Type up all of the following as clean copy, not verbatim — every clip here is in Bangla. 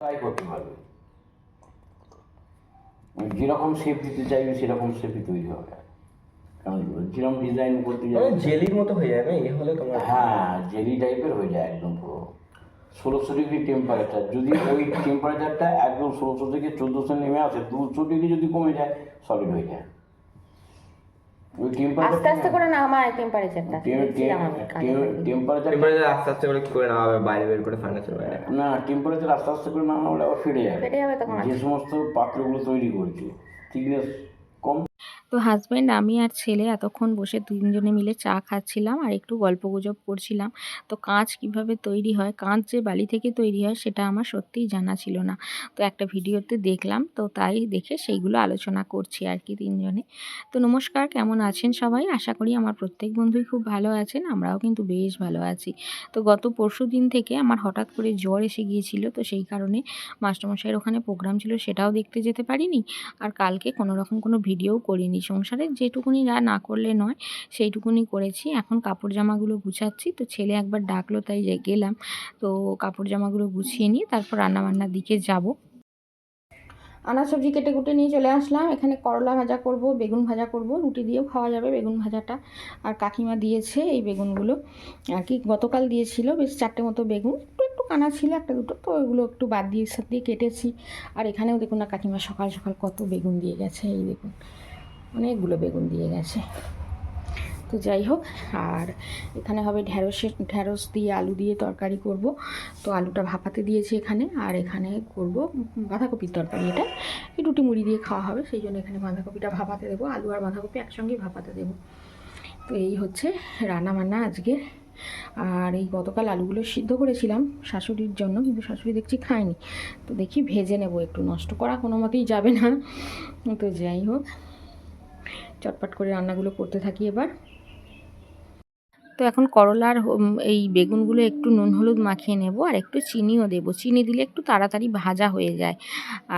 ট্রাই করতে পারবে, যেরকম শেপ দিতে চাইবে সেরকম শেপই তৈরি হবে। কারণ যেরকম ডিজাইন করতে যাবে জেলির মতো হয়ে যায় না এ হলে তোমার? হ্যাঁ, জেলি টাইপের হয়ে যায় একদম পুরো। 1600 ডিগ্রি টেম্পারেচার, যদি ওই টেম্পারেচারটা একদম 1600 থেকে 1400 নেমে আসে, 200 ডিগ্রি যদি কমে যায় সলিড হয়ে যায়। ওই আস্তে আস্তে করে নামায় টেম্পারেচারটা টেম্পারেচার আস্তে আস্তে করে নেওয়া হবে, বাইরে বের করে ফার্নেসের বাইরে। না, টেম্পারেচার আস্তে আস্তে করে নামালে আবার ফেটে যাবে তখন যে সমস্ত পাত্রগুলো তৈরি করছে, থিকনেস কম। তো হাজব্যান্ড, আমি আর ছেলে এতক্ষণ বসে তিনজনে মিলে চা খাচ্ছিলাম আর একটু গল্পগুজব করছিলাম। তো কাঁচ কিভাবে তৈরি হয়, কাঁচ যে বালি থেকে তৈরি হয় সেটা আমার সত্যিই জানা ছিল না। তো একটা ভিডিওতে দেখলাম, তো তাই দেখে সেইগুলো আলোচনা করছি আর কি তিনজনে। তো নমস্কার, কেমন আছেন সবাই? আশা করি আমার প্রত্যেক বন্ধুই খুব ভালো আছেন, আমরাও কিন্তু বেশ ভালো আছি। তো গত পরশু দিন থেকে আমার হঠাৎ করে জ্বর এসে গিয়েছিল, তো সেই কারণে মাস্টারমশাইয়ের ওখানে প্রোগ্রাম ছিল, সেটাও দেখতে যেতে পারিনি। আর কালকে কোনোরকম কোনো ভিডিওও করিনি। সংসারের যেটুকুনি না করলে নয় সেইটুকুনি করেছি। এখন কাপড় জামাগুলো গুছাচ্ছি, তো ছেলে একবার ডাকলো তাই গেলাম। তো কাপড় জামাগুলো গুছিয়ে নিয়ে তারপর রান্নাবান্নার দিকে যাব। আনাজ সবজি কেটে কুটে নিয়ে চলে আসলাম। এখানে করলা ভাজা করব, বেগুন ভাজা করব, রুটি দিয়েও খাওয়া যাবে বেগুন ভাজাটা। আর কাকিমা দিয়েছে এই বেগুনগুলো আর কি, গতকাল দিয়েছিল বেশ 4টে মতো বেগুন, একটু একটু কানা ছিল একটা দুটো, তো ওইগুলো একটু বাদ দিয়ে সাথে দিয়ে কেটেছি। আর এখানেও দেখুন না কাকিমা সকাল সকাল কত বেগুন দিয়ে গেছে, এই দেখুন অনেকগুলো বেগুন দিয়ে গেছে। তো যাই হোক, আর এখানে হবে ঢ্যাঁড়স দিয়ে আলু দিয়ে তরকারি করব। তো আলুটা ভাপাতে দিয়েছি এখানে, আর এখানে করব বাঁধাকপির তরকারি। এটা এই রুটি মুড়ি দিয়ে খাওয়া হবে, সেই জন্য এখানে বাঁধাকপিটা ভাপাতে দেবো, আলু আর বাঁধাকপি একসঙ্গেই ভাপাতে দেবো। তো এই হচ্ছে রান্না বান্না আজকে। আর এই গতকাল আলুগুলো সিদ্ধ করেছিলাম শাশুড়ির জন্য, কিন্তু শাশুড়ি দেখছি খায়নি, তো দেখি ভেজে নেব, একটু নষ্ট করা কোনো মতেই যাবে না। তো যাই হোক, চটপট করে রান্নাগুলো করতে থাকি এবার। তো এখন করলার এই বেগুনগুলো একটু নুন হলুদ মাখিয়ে নেব, আর একটু চিনিও দেব। চিনি দিলে একটু তাড়াতাড়ি ভাজা হয়ে যায়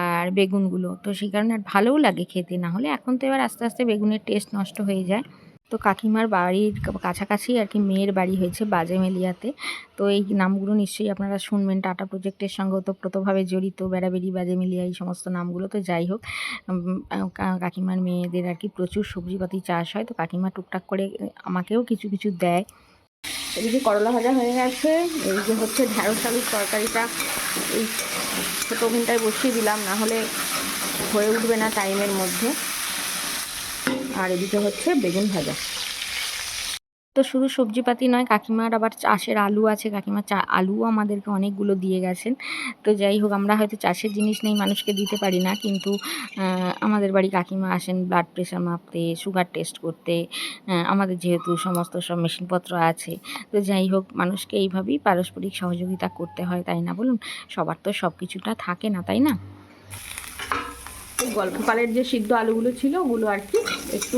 আর বেগুনগুলো, তো সেই কারণে আর ভালোও লাগে খেতে। না হলে এখন তো এবার আস্তে আস্তে বেগুনের টেস্ট নষ্ট হয়ে যায়। তো কাকিমার বাড়ির কাছাকাছি আর কি মেয়ের বাড়ি হয়েছে বাজেমেলিয়াতে। তো এই নামগুলো নিশ্চয়ই আপনারা শুনবেন, টাটা প্রজেক্টের সঙ্গে ওতপ্রোতভাবে জড়িত বেড়াবেড়ি, বাজেমেলিয়া, এই সমস্ত নামগুলো। তো যাই হোক, কাকিমার মেয়েদের আর কি প্রচুর সবজিপাতি চাষ হয়, তো কাকিমা টুকটাক করে আমাকেও কিছু কিছু দেয়। এদিকে করলা ভাজা হয়ে গেছে, এই যে হচ্ছে ঢ্যাঁড়স আলুর তরকারিটা এই ছোটো ওভেনটায় বসিয়ে দিলাম, না হলে হয়ে উঠবে না টাইমের মধ্যে। আর এদিকে হচ্ছে বেগুন ভাজা। তো শুধু সবজিপাতি নয়, কাকিমার আবার চাষের আলু আছে, কাকিমা আলুও আমাদেরকে অনেকগুলো দিয়ে গেছেন। তো যাই হোক, আমরা হয়তো চাষের জিনিস নেই মানুষকে দিতে পারি না, কিন্তু আমাদের বাড়ি কাকিমা আসেন ব্লাড প্রেশার মাপতে, সুগার টেস্ট করতে। আমাদের যেহেতু সমস্ত সব মেশিনপত্র আছে, তো যাই হোক, মানুষকে এইভাবেই পারস্পরিক সহযোগিতা করতে হয়, তাই না বলুন? সবার তো সব কিছুটা থাকে না, তাই না? গল্পকালের যে সিদ্ধ আলুগুলো ছিল ওগুলো আর কি একটু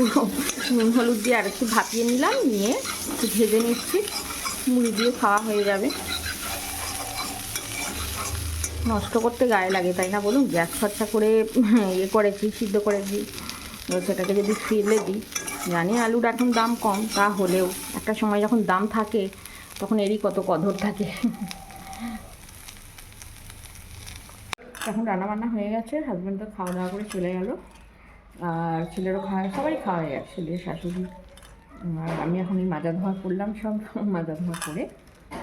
নুন হলুদ দিয়ে আর একটু ভাপিয়ে নিলাম, নিয়ে একটু ভেজে নিচ্ছি, মুড়ি দিয়ে খাওয়া হয়ে যাবে। নষ্ট করতে গায়ে লাগে, তাই না বলুন? গ্যাস খরচা করে ইয়ে করেছি, সিদ্ধ করেছি, সেটাকে যদি ফেলে দিই। জানি আলুর এখন দাম কম, তা হলেও একটা সময় যখন দাম থাকে তখন এরই কত কদর থাকে। এখন রান্নাবান্না হয়ে গেছে, হাজব্যান্ড তো খাওয়া দাওয়া করে চলে গেল, আর ছেলেরও খাওয়া, সবাই খাওয়া হয়ে গেছে, ছেলে, শাশুড়ি। আর আমি এখন এই মাজা ধোয়া করলাম, সব মাজা ধোয়া করে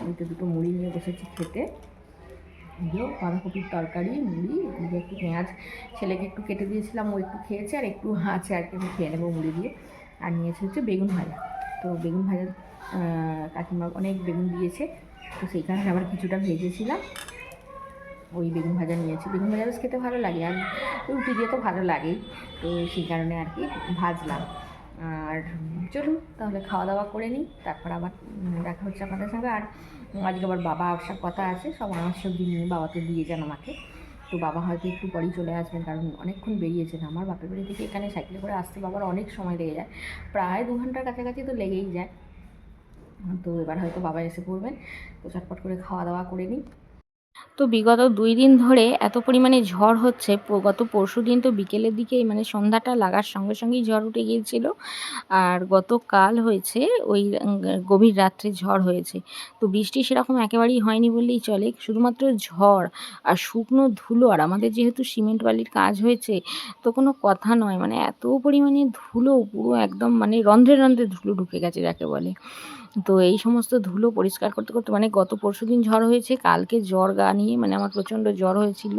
দুটো দুটো মুড়ি নিয়ে বসেছি খেতে। এগুলো বাঁধাকপির তরকারি, মুড়ি, এগুলো একটু পেঁয়াজ ছেলেকে একটু কেটে দিয়েছিলাম, ও একটু খেয়েছে, আর একটু আছে আর কি, আমি খেয়ে নেবো মুড়ি দিয়ে। আর নিয়েছে হচ্ছে বেগুন ভাজা। তো বেগুন ভাজা কাকিমা অনেক বেগুন দিয়েছে, তো সেই কারণে আবার কিছুটা ভেজেছিলাম, ওই বেগুন ভাজা নিয়েছি। বেগুন ভাজা বেশ খেতে ভালো লাগে, আর রুটি দিয়ে তো ভালো লাগেই, তো সেই কারণে আর কি ভাজলাম। আর চলুন তাহলে খাওয়া দাওয়া করে নিই, তারপর আবার দেখা হচ্ছে আপনাদের সঙ্গে। আর আজকে আবার বাবা আসার কথা আছে, সব আমার সবজি নিয়ে বাবা তো দিয়ে যান আমাকে, তো বাবা হয়তো একটু পরেই চলে আসবেন, কারণ অনেকক্ষণ বেরিয়েছেন। আমার বাপের বাড়ি থেকে এখানে সাইকেলে করে আসতে বাবার অনেক সময় লেগে যায়, প্রায় 2 ঘন্টার কাছাকাছি তো লেগেই যায়। তো এবার হয়তো বাবা এসে পড়বেন, তো চটপট করে খাওয়া দাওয়া করে নিই। তো বিগত 2 দিন ধরে এত পরিমাণে ঝড় হচ্ছে, গত পরশুদিন তো বিকেলের দিকেই মানে সন্ধ্যাটা লাগার সঙ্গে সঙ্গেই ঝড় উঠে গিয়েছিল। আর গতকাল হয়েছে ওই গভীর রাত্রে ঝড় হয়েছে। তো বৃষ্টি সেরকম একেবারেই হয়নি বললেই চলে। শুধুমাত্র ঝড় আর শুকনো ধুলো, আর আমাদের যেহেতু সিমেন্ট বালির কাজ হয়েছে, তো কোনো কথা নয়। মানে এত পরিমাণে ধুলো, পুরো একদম মানে রন্ধ্রে রন্ধ্রে ধুলো ঢুকে গেছে যাকে বলে। তো এই সমস্ত ধুলো পরিষ্কার করতে করতে মানে গত পরশুদিন ঝড় হয়েছে, কালকে জ্বর গা নিয়ে মানে আমার প্রচণ্ড জ্বর হয়েছিল।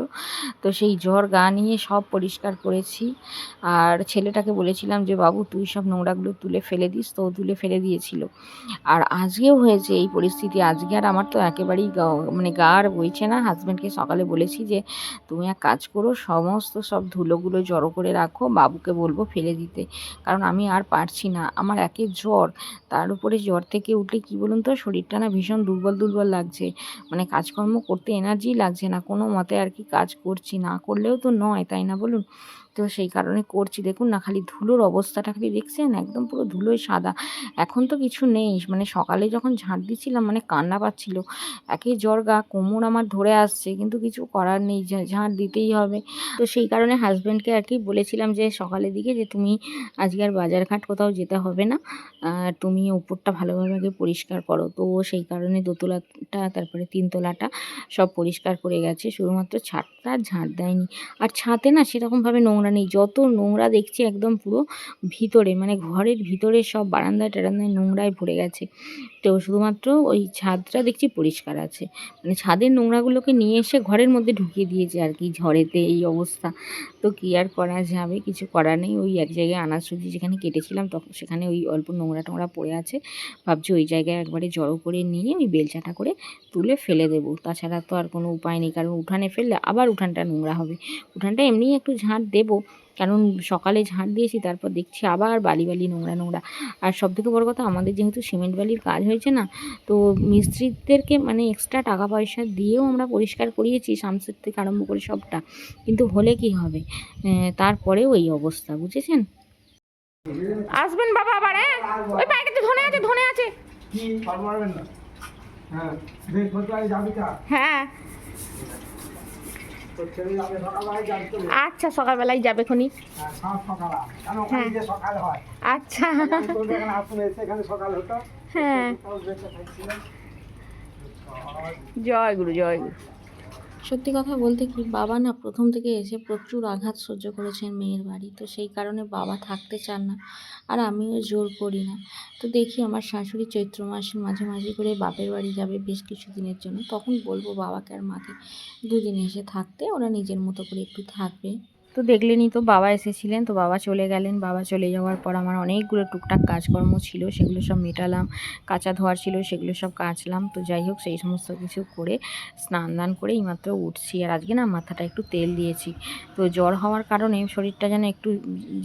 তো সেই জ্বর গা নিয়ে সব পরিষ্কার করেছি। আর ছেলেটাকে বলেছিলাম যে বাবু তুই সব নোংরাগুলো তুলে ফেলে দিস, তো ও তুলে ফেলে দিয়েছিল। আর আজকেও হয়েছে এই পরিস্থিতি। আজকে আর আমার তো একেবারেই মানে গা আর বইছে না। হাজব্যান্ডকে সকালে বলেছি যে তুমি এক কাজ করো, সমস্ত সব ধুলোগুলো জড়ো করে রাখো, বাবুকে বলবো ফেলে দিতে, কারণ আমি আর পারছি না। আমার একে জ্বর, তার উপরে জ্বর থেকে উঠলে কি বলুন তো, শরীরটা না ভীষণ দুর্বল দুর্বল লাগছে। মানে কাজকর্ম করতে এনার্জি লাগছে না কোনো মতে আর কি। কাজ করছি, না করলেও তো নয়, তাই না বলুন? তো সেই কারণে করছি। দেখুন না খালি ধুলোর অবস্থাটা খালি দেখছেন, একদম পুরো ধুলোয় সাদা। এখন তো কিছু নেই, মানে সকালে যখন ঝাঁট দিচ্ছিলাম মানে কান্না পাচ্ছিল। একে জ্বর গা, কোমর আমার ধরে আসছে, কিন্তু কিছু করার নেই, ঝাঁট দিতেই হবে। তো সেই কারণে হাজব্যান্ডকে আর কি বলেছিলাম যে সকালের দিকে যে তুমি আজকে আর বাজারঘাট কোথাও যেতে হবে না, তুমি উপরটা ভালোভাবে আগে পরিষ্কার করো। তো সেই কারণে দোতলাটা তারপরে 3 তলাটা সব পরিষ্কার করে গেছে, শুধুমাত্র ছাদটা ঝাঁট দেয়নি। আর ছাদে না সেরকমভাবে নোংরা নেই, যত নোংরা দেখছি একদম পুরো ভিতরে, মানে ঘরের ভিতরে সব বারান্দায় টারান্দায় নোংরায় ভরে গেছে। তো শুধুমাত্র ওই ছাদটা দেখছি পরিষ্কার আছে। মানে ছাদের নোংরাগুলোকে নিয়ে এসে ঘরের মধ্যে ঢুকিয়ে দিয়েছে আর কি, ঝড়েতে এই অবস্থা। তো কী আর করা যাবে, কিছু করার নেই। ওই এক জায়গায় আনাজ সবজি যেখানে কেটেছিলাম তখন সেখানে ওই অল্প নোংরা টোংরা পড়ে আছে, ভাবছি ওই জায়গায় একবারে জড়ো করে নিয়ে ওই বেলচাটা করে তুলে ফেলে দেবো। তাছাড়া তো আর কোনো উপায় নেই, কারণ উঠানে ফেললে আবার উঠানটা নোংরা হবে। উঠানটা এমনিই একটু ঝাঁট দেবো, কারণ সকালে ঝাঁট দিয়েছি, তারপর দেখছি আবার বালি বালি নোংরা নোংরা। আর সবথেকে বড় কথা, আমাদের যেহেতু সিমেন্ট বালির কাজ হয়েছে না, তো মিস্ত্রিদেরকে মানে এক্সট্রা টাকা পয়সা দিয়েও আমরা পরিষ্কার করিয়েছি, সামসেট থেকে আরম্ভ করে সবটা, কিন্তু হলে কি হবে, তারপরেও এই অবস্থা, বুঝেছেন? আসবেন বাবা আবার, হ্যাঁ ওই প্যাকেটে ধনে আছে, ধনে আছে। কি পারবেন না? হ্যাঁ, বৃহস্পতিবার যাবি তা? হ্যাঁ তোর ছেলে যাবে সকালবেলায় যাবি তো? আচ্ছা, সকালবেলায় যাবে খনি। হ্যাঁ, সব সকাল হয়। কেন ওখানে যে সকাল হয়? আচ্ছা তোদের এখানে আসলে সেখানে সকাল হতো। হ্যাঁ, তাও বেঁচে থাকছিলাম। জয় গুরু জয় গুরু। সত্যি কথা বলতে কি, বাবা না প্রথম থেকে এসে প্রচুর আঘাত সহ্য করেছেন মেয়ের বাড়ি, তো সেই কারণে বাবা থাকতে চান না, আর আমিও জোর করি না। তো দেখি আমার শাশুড়ি চৈত্র মাসে মাঝে মাঝে করে বাপের বাড়ি যাবে বেশ কিছু দিনের জন্য, তখন বলবো বাবাকে আর মাকে 2 দিন এসে থাকতে, ওরা নিজের মতো করে একটু থাকবে। তো দেখলেনই তো, বাবা এসেছিলেন, তো বাবা চলে গেলেন। বাবা চলে যাওয়ার পর আমার অনেকগুলো টুকটাক কাজকর্ম ছিল, সেগুলো সব মেটালাম। কাঁচা ধোয়ার ছিল, সেগুলো সব কাচলাম। তো যাই হোক, সেই সমস্ত কিছু করে স্নান দান করে এইমাত্র উঠছি। আর আজকে না মাথাটা একটু তেল দিয়েছি। তো জ্বর হওয়ার কারণে শরীরটা যেন একটু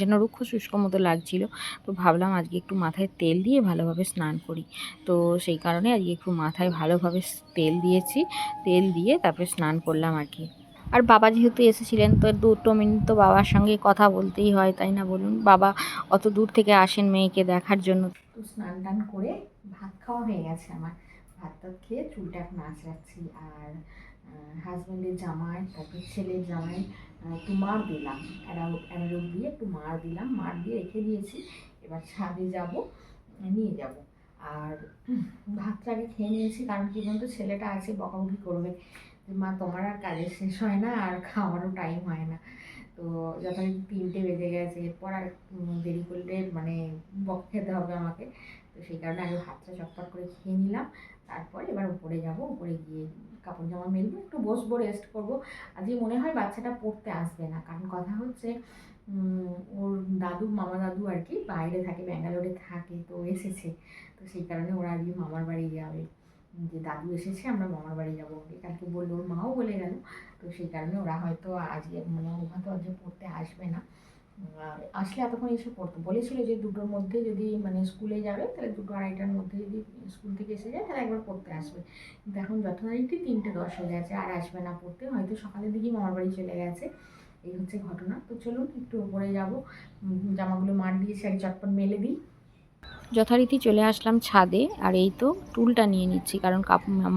যেন রুক্ষ শুষ্ক মতো লাগছিল। তো ভাবলাম আজকে একটু মাথায় তেল দিয়ে ভালোভাবে স্নান করি। তো সেই কারণে আজকে একটু মাথায় ভালোভাবে তেল দিয়েছি। তেল দিয়ে তারপরে স্নান করলাম আর কি। আর বাবা যেহেতু এসেছিলেন, তো 2 মিনিট তো বাবার সঙ্গে কথা বলতেই হয়, তাই না বলুন? বাবা অত দূর থেকে আসেন মেয়েকে দেখার জন্য। তো স্নান টান করে ভাত খাওয়া হয়ে গেছে আমার। ভাত টাত খেয়ে চুলটা এখন আঁচড়াচ্ছি। আর হাজব্যান্ডের জামাই, তারপর ছেলের জামাই একটু মার দিলাম, অ্যারারুট দিয়ে একটু মার দিলাম, মার দিয়ে রেখে দিয়েছি। এবার ছাদে যাব, নিয়ে যাব। আর ভাতটা আগে খেয়ে নিয়েছি, কারণ কি বলতো, ছেলেটা আছে বকাবকি করবে যে মা তোমার আর কাজের শেষ হয় না, আর খাওয়ারও টাইম হয় না। তো যথারীতি 3টে বেজে গেছে, এরপর আর দেরি করলে মানে বক খেতে হবে আমাকে। তো সেই কারণে আগে ভাতটা চটপট করে খেয়ে নিলাম। তারপর এবার উপরে যাব, উপরে গিয়ে কাপড় জামা মেলবো, একটু বসবো, রেস্ট করবো। আজকে মনে হয় বাচ্চাটা পড়তে আসবে না, কারণ কথা হচ্ছে ওর দাদু, মামা দাদু আর কি বাইরে থাকে, ব্যাঙ্গালোরে থাকে, তো এসেছে। তো সেই কারণে ওরা আজকে মামার বাড়ি যাবে, যে দাদু এসেছে আমরা মামার বাড়ি যাবো। কালকে বললো, ওর মাও বলে গেল। তো সেই কারণে ওরা হয়তো আজকে মানে ও হয়তো আজকে পড়তে আসবে না। আসলে এতক্ষণ এসে পড়তো, বলেছিল যে 2টোর মধ্যে যদি মানে স্কুলে যাবে, তাহলে 2টো 2:30টার মধ্যে যদি স্কুল থেকে এসে যায় তাহলে একবার পড়তে আসবে। কিন্তু এখন যথারীতি 3টে 10 হয়ে গেছে, আর আসবে না পড়তে, হয়তো সকালের দিকেই মামার বাড়ি চলে গেছে। এই হচ্ছে ঘটনা। তো চলুন একটু উপরে যাব, জামাগুলো মার দিয়েছি, আগে চটপট মেলে দিই। যথারীতি চলে আসলাম ছাদে, আর এই তো টুলটা নিয়ে নিচ্ছি, কারণ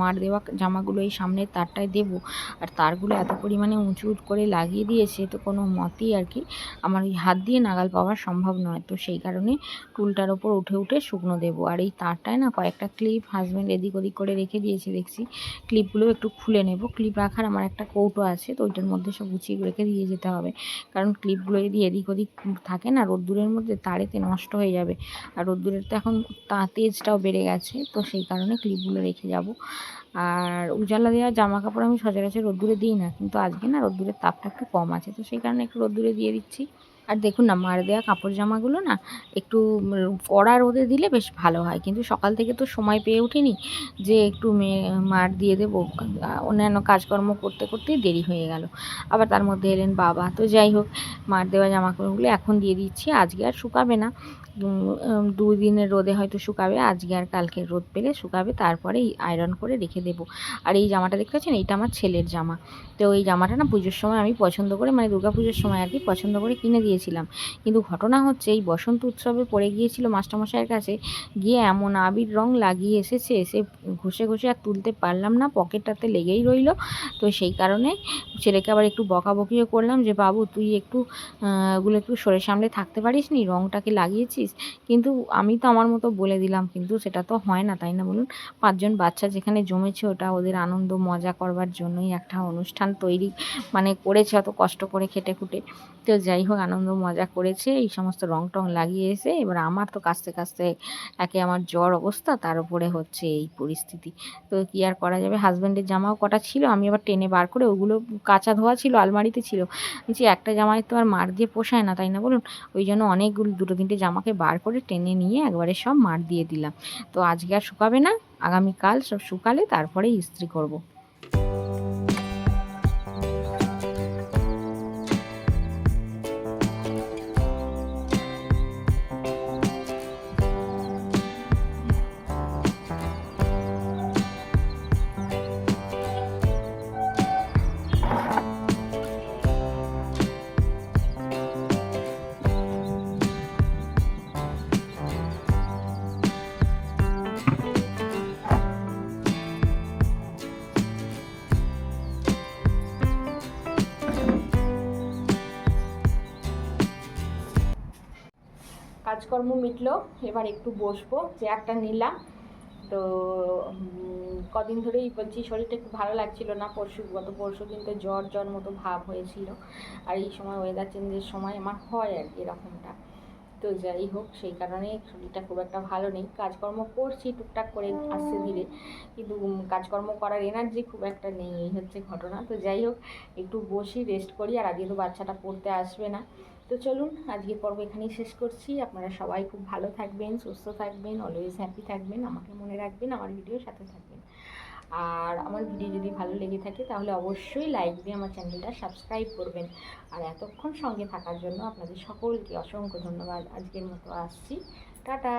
মার দেওয়া জামাগুলো এই সামনের তারটায় দেবো, আর তারগুলো এত পরিমাণে উঁচু করে লাগিয়ে দিয়েছে, তো কোনো মতেই আর কি আমার ওই হাত দিয়ে নাগাল পাওয়া সম্ভব নয়। তো সেই কারণে টুলটার ওপর উঠে উঠে শুকনো দেবো। আর এই তারটায় না কয়েকটা ক্লিপ হাজব্যান্ড এদিক ওদিক করে রেখে দিয়েছে দেখছি, ক্লিপগুলো একটু খুলে নেব। ক্লিপ রাখার আমার একটা কৌটো আছে, তো ওইটার মধ্যে সব গুছিয়ে রেখে দিয়ে যেতে হবে, কারণ ক্লিপগুলো যদি এদিক ওদিক থাকে না রোদ্দুরের মধ্যে তারেতে নষ্ট হয়ে যাবে, আর রোদ্দুরের তো এখন তেজটাও বেড়ে গেছে, তো সেই কারণে ক্লিপগুলো রেখে যাব। আর উজালা দেওয়া জামা কাপড় আমি সচরাচর রোদ্দুরে দিই না, কিন্তু আজকে না রোদ্দুরের তাপটা একটু কম আছে, তো সেই কারণে একটু রোদ্দুরে দিয়ে দিচ্ছি। আর দেখুন না, মার দেওয়া কাপড় জামাগুলো না একটু কড়া রোদে দিলে বেশ ভালো হয়, কিন্তু সকাল থেকে তো সময় পেয়ে উঠিনি যে একটু মার দিয়ে দেবো, অন্যান্য কাজকর্ম করতে করতেই দেরি হয়ে গেল। আবার তার মধ্যে এলেন বাবা, তো যাই হোক মার দেওয়া জামা কাপড়গুলো এখন দিয়ে দিচ্ছি। আজকে আর শুকাবে না, 2 দিনের রোদে হয়তো শুকাবে, আজকে আর কালকে রোদ পেলে শুকাবে, তারপরে আয়রন করে রেখে দেবো। আর এই জামাটা দেখতে পাচ্ছেন, এইটা আমার ছেলের জামা। তো এই জামাটা না পুজোর সময় আমি পছন্দ করে, মানে দুর্গাপুজোর সময় আর কি পছন্দ করে কিনে দিয়েছিলাম, কিন্তু ঘটনা হচ্ছে এই বসন্ত উৎসবে পড়ে গিয়েছিল মাস্টারমশাইয়ের কাছে, গিয়ে এমন আবির রং লাগিয়ে এসেছে, এসে ঘষে ঘষে আর তুলতে পারলাম না, পকেটটাতে লেগেই রইলো। তো সেই কারণে ছেলেকে আবার একটু বকাবকিও করলাম যে বাবু তুই একটু ওগুলো একটু সরে সামনে থাকতে পারিস নি, রংটাকে লাগিয়েছিস। কিন্তু আমি তো আমার মতো বলে দিলাম, কিন্তু সেটা তো হয় না, তাই না বলুন? 5 জন বাচ্চা যেখানে জমেছে, ওটা ওদের আনন্দ মজা করবার জন্যই একটা অনুষ্ঠান তৈরি মানে করেছে, অত কষ্ট করে খেটে খুঁটে। তো যাই হোক আনন্দ মজা করেছে, এই সমস্ত রং টং লাগিয়ে এসে এবার আমার তো কাস্তে কাস্তে একে আমার জ্বর অবস্থা, তার উপরে হচ্ছে এই পরিস্থিতি। তো কী আর করা যাবে, হাজব্যান্ডের জামাও কটা ছিল, আমি আবার টেনে বার করে, ওগুলো কাঁচা ধোয়া ছিল, আলমারিতে ছিল, বলছি একটা জামায় তো আর মার দিয়ে পোষায় না, তাই না বলুন? ওই জন্য অনেকগুলো 2-3টে জামাকে বার করে টেনে নিয়ে একবারে সব মার দিয়ে দিলাম। তো আজকে আর শুকাবে না, আগামীকাল সব শুকালে তারপরে ইস্ত্রি করব। কাজকর্ম মিটলো, এবার একটু বসবো, চেয়ারটা নিলাম। তো কদিন ধরেই বলছি শরীরটা একটু ভালো লাগছিল না, গত পরশু কিন্তু জ্বর মতো ভাব হয়েছিল, আর এই সময় ওয়েদার চেঞ্জের সময় আমার হয় আর কি এরকমটা। তো যাই হোক সেই কারণে শরীরটা খুব একটা ভালো নেই, কাজকর্ম করছি টুকটাক করে আস্তে ধীরে, কিন্তু কাজকর্ম করার এনার্জি খুব একটা নেই, এই হচ্ছে ঘটনা। তো যাই হোক একটু বসি, রেস্ট করি, আর আজকে তো বাচ্চাটা পড়তে আসবে না। তো চলুন আজকের পর্ব এখানেই শেষ করছি। আপনারা সবাই খুব ভালো থাকবেন, সুস্থ থাকবেন, অলওয়েজ হ্যাপি থাকবেন, আমাকে মনে রাখবেন, আমার ভিডিওর সাথে থাকবেন। আর আমার ভিডিও যদি ভালো লেগে থাকে তাহলে অবশ্যই লাইক দিয়ে আমার চ্যানেলটা সাবস্ক্রাইব করবেন। আর এতক্ষণ সঙ্গে থাকার জন্য আপনাদের সকলকে অসংখ্য ধন্যবাদ। আজকের মতো আসছি, টাটা।